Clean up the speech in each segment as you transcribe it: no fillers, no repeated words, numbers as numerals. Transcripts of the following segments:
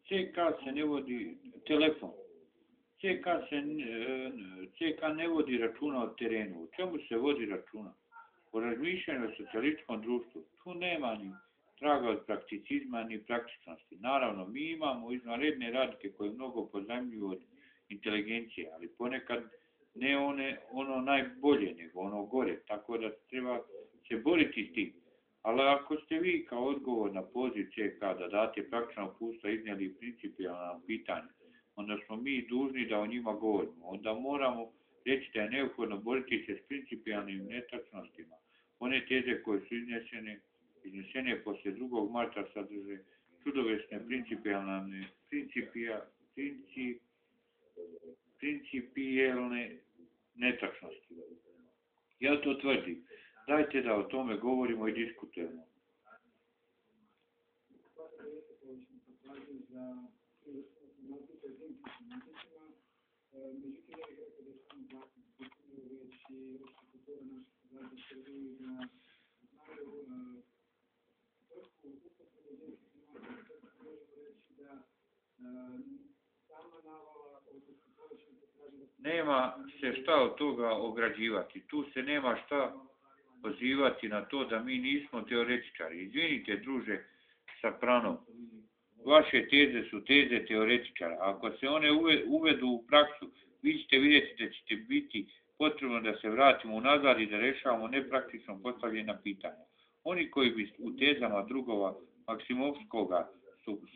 CK se ne vodi telefon. CK ne vodi računa o terenu. O čemu se vodi računa? O razmišljanju o socijalističkom društvu. Tu nema ni traga od prakticizma ni praktičnosti. Naravno, mi imamo izvanredne radnike koji mnogo pozajmljuju od inteligencije, ali ponekad ne ono najbolje, nego ono gore, tako da treba se boriti s tim. Ali ako ste vi kao odgovor na poziv CK da date praktično uputstva iznijeli principijalna pitanja, onda smo mi dužni da o njima govorimo. Onda moramo reći da je neophodno boriti se s principijalnim netačnostima. One teze koje su iznesene poslije 2. marta sadrže čudovesne principijelne netačnosti. Ja to tvrdim. Dajte da o tome govorimo i diskutujemo. Nema se šta od toga ograđivati. Tu se nema šta pozivati na to da mi nismo teoretičari. Izvinite, druže Sapranov, vaše teze su teze teoretičara. Ako se one uvedu u praksu, vi ćete vidjeti da ćete biti potrebno da se vratimo unazad i da rešavamo nepraktično postavljena pitanja. Oni koji bi u tezama drugova Maksimovskoga,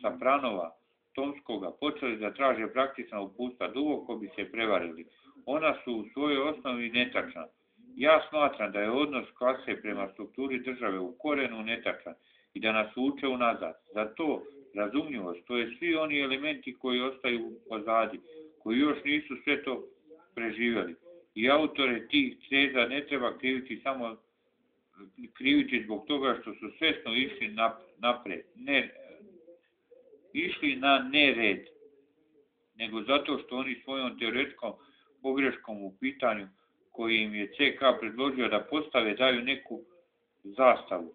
Sapranova, Tomskoga počeli da traže praktična uputstva, duboko bi se prevarili. Ona su u svojoj osnovi netačna. Ja smatram da je odnos klase prema strukturi države u korenu netačan i da nas uče unazad. Zato razumljivost, to je svi oni elementi koji ostaju pozadi, koji još nisu sve to preživjeli. I autore tih teza ne treba kriviti zbog toga što su svjesno išli napred, išli na nered, nego zato što oni svojom teoretskom pogreškom u pitanju koji im je CK predložio da postave daju neku zastavu,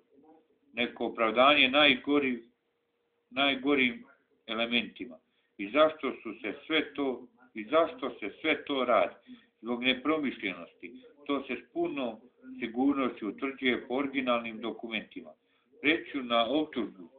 neko opravdanje najgorim elementima. I zašto se sve to radi? Zbog nepromišljenosti. To se s punom sigurnošću utvrđuje po originalnim dokumentima. Reću na optužbu.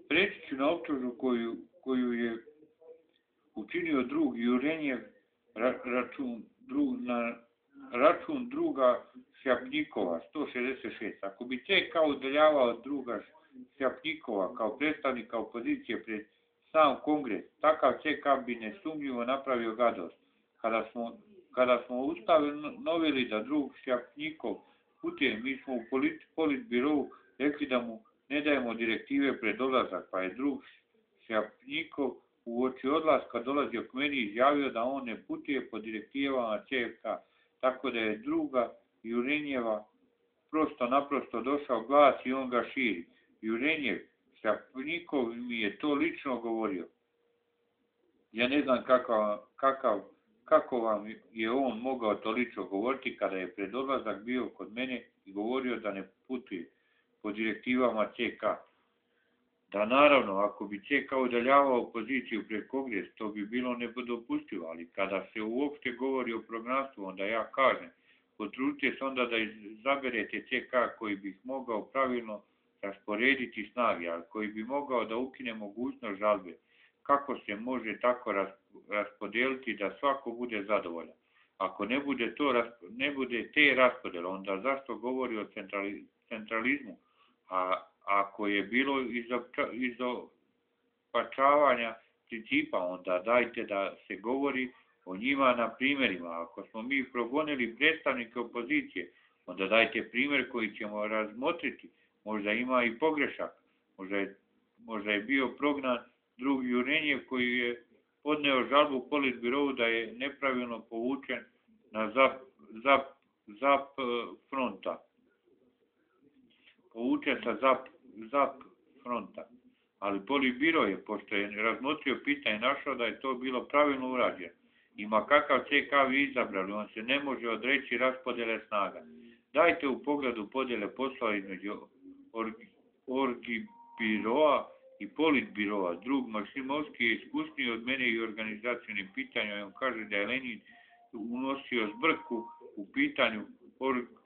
Preći ću na optužbu koju je učinio drug Jurenjev na račun druga Šljapnjikova, 166. Ako bi CK udaljavao druga Šljapnjikova kao predstavnika opozicije pred sam kongres, takav CK bi nesumnjivo napravio gadost. Kada smo ustanovili da drug Šljapnjikov putuje, mi smo u politbirovu rekli da mu ne dajemo direktive pred odlazak, pa je drug Šljapnjikov uoči odlaska dolazio k meni i izjavio da on ne putuje po direktivama CK, tako da je druga Jurenjeva naprosto došao glas i on ga širi. Jurenjev, Šljapnjikov mi je to lično govorio. Ja ne znam kako vam je on mogao to lično govoriti kada je pred odlazak bio kod mene i govorio da ne putuje po direktivama CK. Da naravno, ako bi CK udaljavao opoziciju pred kongres, to bi bilo nedopustivo, ali kada se uopšte govori o programstvu, onda ja kažem, potrudite se onda da izaberete CK koji bi mogao pravilno rasporediti snage, ali koji bi mogao da ukine mogućnost žalbe. Kako se može tako raspodeliti da svako bude zadovoljan? Ako ne bude te raspodele, onda zašto govori o centralizmu? A ako je bilo izopačavanja principa, onda dajte da se govori o njima na primjerima. Ako smo mi progonili predstavnike opozicije, onda dajte primjer koji ćemo razmotriti. Možda ima i pogrešak, možda je bio prognan, drug Jurenjev koji je podneo žalbu Politbirovu da je nepravilno povučen na ZAP fronta. Povučen sa ZAP fronta. Ali Politbiro je, pošto je razmotrio pitanje, našao da je to bilo pravilno urađeno. Ima kakav CK vi izabrali, on se ne može odreći raspodjele snaga. Dajte u pogledu podjele poslova između Orgbiroa i Politbiroa. Drug Maksimovski je iskusniji od mene i organizacijnim pitanjima. On kaže da je Lenin unosio zbrku u pitanju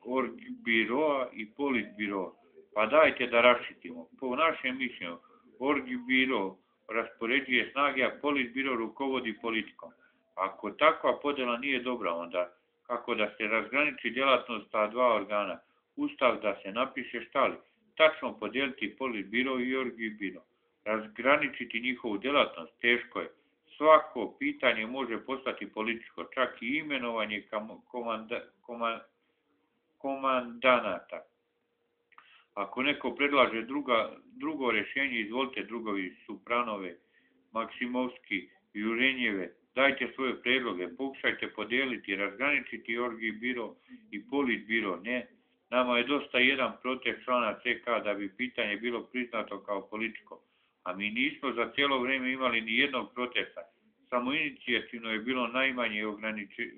Orgbiroa i Politbiroa. Pa dajte da raščitimo. Po našem mišljenju, Orgbiro raspoređuje snage, a Politbiro rukovodi politikom. Ako takva podjela nije dobra, onda kako da se razgraniči djelatnost ta dva organa, ustav da se napiše šta li, tačno podijeliti Politbiro i Orgbiro, razgraničiti njihovu djelatnost, teško je. Svako pitanje može postati političko, čak i imenovanje komandanata. Ako neko predlaže drugo rješenje, izvolite drugovi Supranove, Maksimovski, Jurenjeve, dajte svoje predloge, pokušajte podijeliti, razgraničiti Orgbiro i Politbiro. Ne, nama je dosta jedan protest člana CK da bi pitanje bilo priznato kao političko, a mi nismo za cijelo vrijeme imali ni jednog protesta. Samo inicijativno je bilo najmanje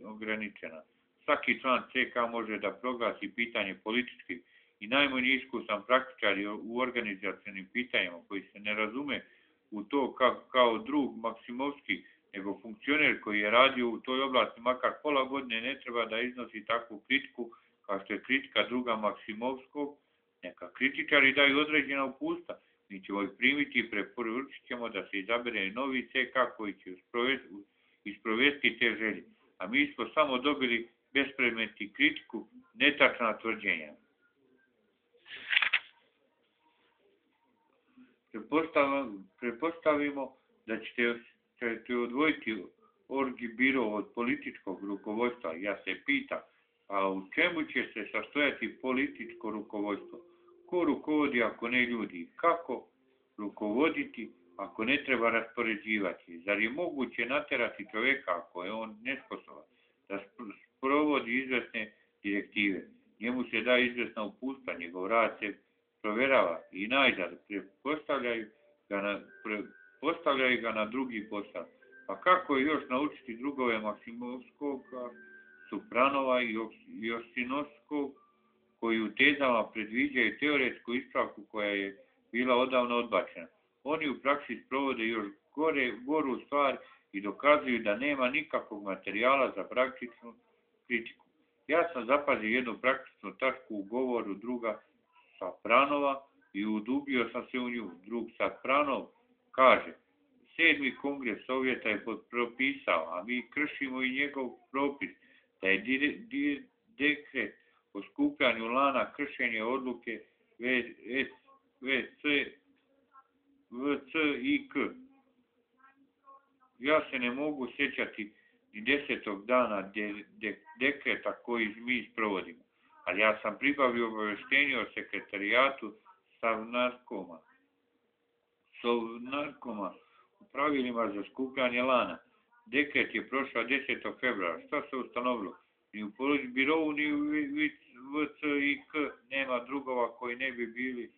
ograničena. Svaki član CK može da proglasi pitanje političkim i najmanje iskusan praktičar u organizacijnim pitanjima koji se ne razume u to kao drug Maksimovski, nego funkcioner koji je radio u toj oblasti makar pola godine ne treba da iznosi takvu kritiku kao što je kritika druga Maksimovskog. Neka kritičari daju određena upustva, mi ćemo ih primiti i preporučit ćemo da se izabere novi CK koji će isprovesti te želje. A mi smo samo dobili bespredmetni kritiku, netačna tvrđenja. Pretpostavimo da ćete odvojiti Orgbiro od političkog rukovodstva. Ja se pitam, a u čemu će se sastojati političko rukovodstvo? Ko rukovodi ako ne ljudi? Kako rukovoditi ako ne treba raspoređivati? Zar je moguće naterati čovjeka ako je on nesposoban da sprovodi izvesne direktive? Njemu se da izvesna upustva, njegov rad se provjerava i najzad postavljaju ga na drugi posao. Pa kako je još naučiti drugove Maksimovskog, Supranova i Josinovskog, koji u tezama predviđaju teoretsku ispravku koja je bila odavno odbačena? Oni u praksi sprovode još goru stvar i dokazuju da nema nikakvog materijala za praktičnu kritiku. Ja sam zapazio jednu praktičnu tačku u govoru druga Sapranova i udubio sam se u nju. Drug Sapranov kaže, 7. kongres Sovjeta je propisao, a mi kršimo i njegov propis, da je dekret o skupljanju lana kršenje odluke VCIK. Ja se ne mogu sjećati ni 10. dana dekreta koji mi sprovodimo, ali ja sam pribavio obavještenje o sekretarijatu Sovnarkoma u pravilima za skupljanje lana. Dekret je prošao 10. februara. Šta se ustanovilo? Ni u Politbirovu, ni u VCIK nema drugova koji ne bi bili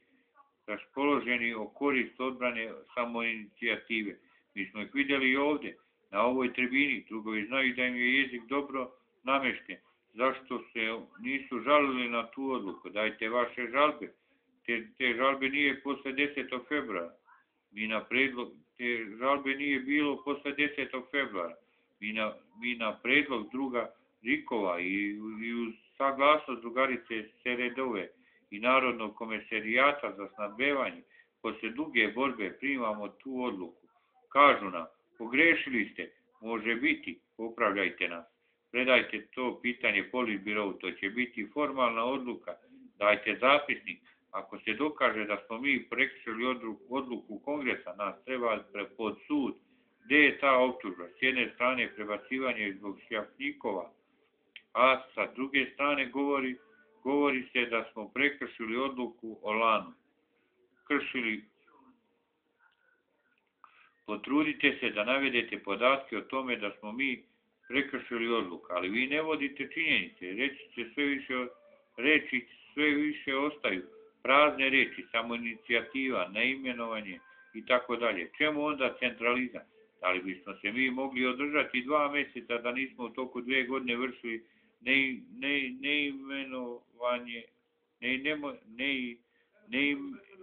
raspoloženi o korist odbrane samoinicijative. Mi smo ih vidjeli i ovdje, na ovoj tribini. Drugovi znaju da im je jezik dobro namešten. Zašto se nisu žalili na tu odluku? Dajte vaše žalbe. Te žalbe nije posle 10. februara. Te žalbe nije bilo posle 10. februara. Mi na predlog druga Rikova i uz saglasnost drugarice Seredove i Narodnog komisarijata za snabdevanje posle duge borbe primamo tu odluku. Kažu nam, pogrešili ste, može biti, popravljajte nas. Predajte to pitanje Politbirovu, to će biti formalna odluka. Dajte zapisnik. Ako se dokaže da smo mi prekršili odluku kongresa, nas treba pod sud. Gdje je ta optužba? S jedne strane prebacivanje zbog šljapnikova, a sa druge strane govori se da smo prekršili odluku o lanu. Potrudite se da navedete podatke o tome da smo mi prekršili odluku, ali vi ne vodite činjenice. Reči sve više ostaju prazne reči, samoinicijativa, neimenovanje i tako dalje. Čemu onda centralizam? Da li bismo se mi mogli održati 2 mjeseca da nismo u toku 2 godine vršili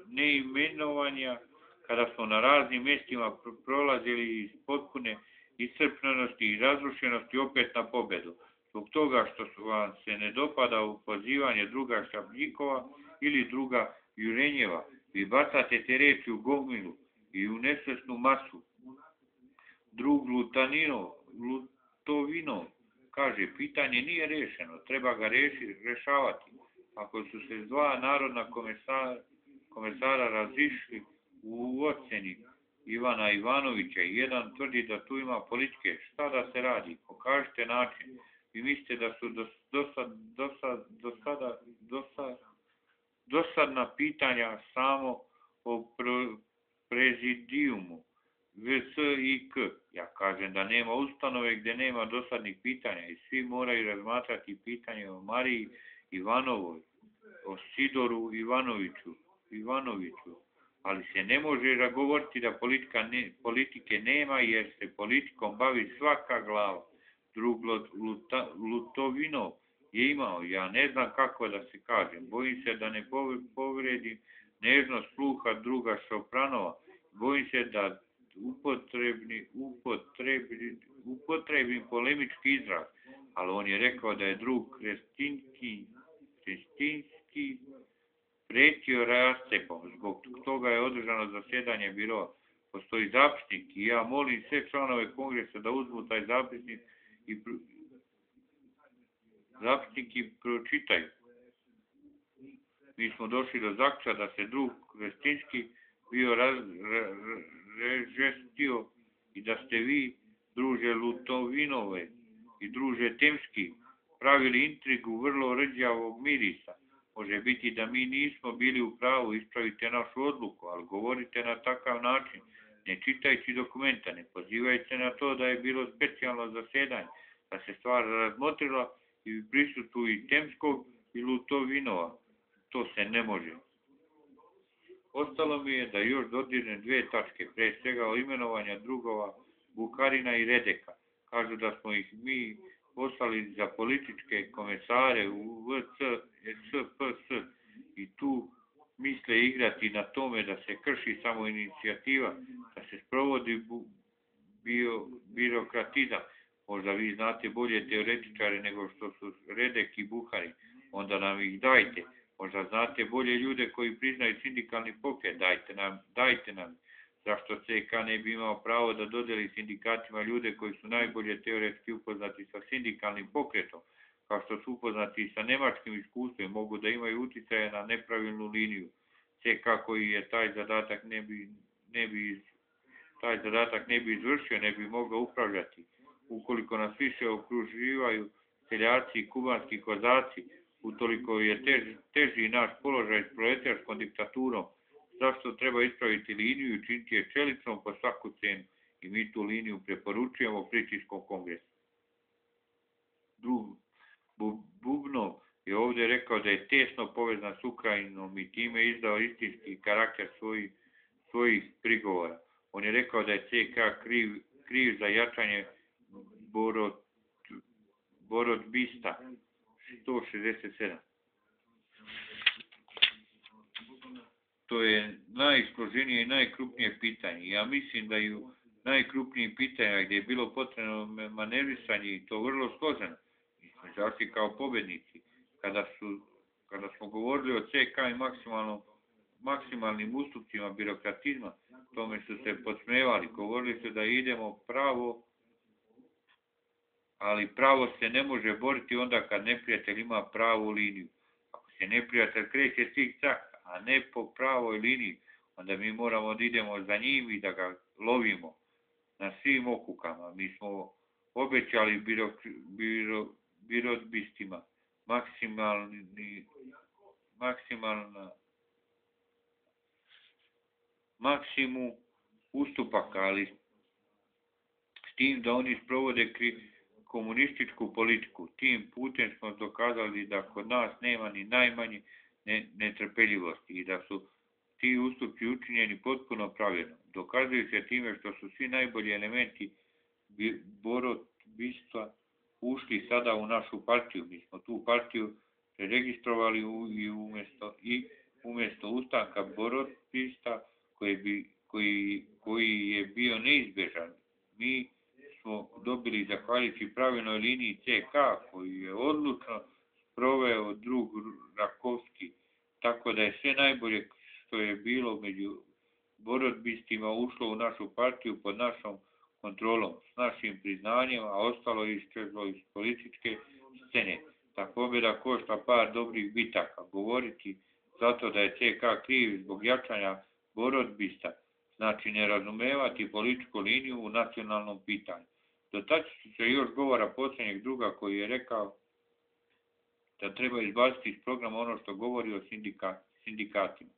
neimenovanja, kada smo na raznim mjestima prolazili iz potpune iscrpljenosti i razrušenosti opet na pobedu. Zbog toga što vam se ne dopada upozivanje druga Šapljikova ili druga Jurenjeva, vi bacate te reči u gomilu i u nesvesnu masu. Drug Lutovino kaže, pitanje nije rešeno, treba ga rešavati. Ako su se 2 narodna komesara razišli u oceni Ivana Ivanovića i jedan tvrdi da tu ima politike, šta da se radi? Pokažite način. Vi mislite da su dosadna pitanja samo o prezidijumu VS i K. Ja kažem da nema ustanove gdje nema dosadnih pitanja i svi moraju razmatrati pitanje o Mariji Ivanovoj, o Sidoru Ivanoviću, ali se ne može govoriti da politike nema jer se politikom bavi svaka glava. Drug Lutovinov je imao, ja ne znam kako da se kažem, bojim se da ne povredim nežnost sluha druga Šopranova, bojim se da upotrebim polemički izraz, ali on je rekao da je drug Krestinski pretio rascepom, zbog toga je održano zasjedanje biroa. Postoji zapisnik i ja molim sve članove kongresa da uzmu taj zapisnik i pročitaju. Mi smo došli do zaključka da se drug Krestinski bio režestio i da ste vi, druže Lutovinove i druže Temski, pravili intrigu vrlo rđavog mirisa. Može biti da mi nismo bili u pravu, ispravite našu odluku, ali govorite na takav način, ne čitajući dokumenta, ne pozivajte na to da je bilo specijalno zasjedanje, da se stvar razmotrila i prisustvu i Temskog i Lutovinova. To se ne može. Ostalo mi je da još dodirnem 2 tačke, pre svega o imenovanja drugova Buharina i Redeka. Kažu da smo ih mi poslali za političke komesare u VCSPS i tu misle igrati na tome da se krši samoinicijativa, da se sprovodi birokratizam. Možda vi znate bolje teoretičare nego što su Redek i Buharin, onda nam ih dajte. Možda znate bolje ljude koji priznaju sindikalni pokret, dajte nam. Zašto CK ne bi imao pravo da dodeli sindikatima ljude koji su najbolje teoretski upoznati sa sindikalnim pokretom, kao što su upoznati sa nemačkim iskustvom, mogu da imaju utjecaje na nepravilnu liniju. CK koji je taj zadatak ne bi izvršio, ne bi mogao upravljati. Ukoliko nas više okruživaju seljaci i kubanski kozaci, utoliko je teži naš položaj s proletarskom diktaturom. Zašto treba ispraviti liniju i činiti je čelicom po svaku cenu? I mi tu liniju preporučujemo Prištinskom kongresu. Bubnov je ovdje rekao da je tesno povezan s Ukrajinom i time izdao istinski karakter svojih prigovora. On je rekao da je CK kriv za jačanje Borodbista 167. To je najsloženije i najkrupnije pitanje. Ja mislim da i u najkrupnijim pitanjima gdje je bilo potrebno manevrisanje i to vrlo složeno, mi smo izašli kao pobjednici. Kada smo govorili o CK i maksimalnim ustupcima birokratizma, tome su se podsmevali. Govorili su da idemo pravo, ali pravo se ne može boriti onda kad neprijatelj ima pravu liniju. Ako se neprijatelj kreće cik-cak, a ne po pravoj liniji, onda mi moramo da idemo za njim i da ga lovimo na svim okukama. Mi smo obećali birodbistima maksimu ustupaka, ali s tim da oni sprovode komunističku politiku. Tim putem smo dokazali da kod nas nema ni najmanje netrpeljivosti i da su ti ustupci učinjeni potpuno pravilno. Dokazuju se time što su svi najbolji elementi borotbistva ušli sada u našu partiju. Mi smo tu partiju registrovali i umjesto ustanka borotbista koji je bio neizbježan. Mi smo dobili zahvaljujući pravilnoj liniji CK koju je odlučno proveo drug Rakovski, tako da je sve najbolje što je bilo među borotbistima ušlo u našu partiju pod našom kontrolom, s našim priznanjem, a ostalo je iščezlo iz političke scene. Ta pobjeda košta par dobrih bitaka. Govoriti zato da je CK kriv zbog jačanja borotbista, znači ne razumevati političku liniju u nacionalnom pitanju. Dotaći ću se još govora posljednjeg druga koji je rekao da treba izbaciti iz programa ono što govori o sindikatima.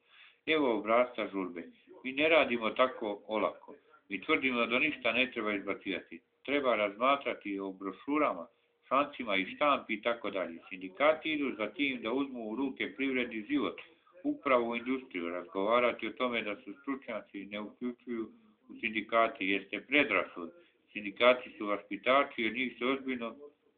Evo obrasca žurbe. Mi ne radimo tako olako. Mi tvrdimo da ništa ne treba izbacivati. Treba razmatrati o brošurama, šancima i štampi i tako dalje. Sindikati idu za tim da uzmu u ruke privredni život, upravo u industriju, razgovarati o tome da su stručnjaci ne uključuju u sindikati, jeste predrasud. Sindikati su vaspitači jer njih se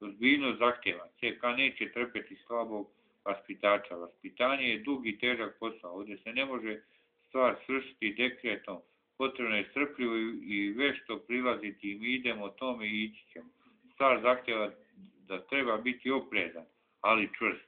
ozbiljno zahtjeva. CK neće trpeti slabog vaspitača. Vaspitanje je dug i težak posao. Ovdje se ne može stvar svršiti dekretom. Potrebno je strpljivo i vešto prilaziti i mi idemo tome i ići ćemo. Stvar zahtjeva da treba biti oprezan, ali čvrst.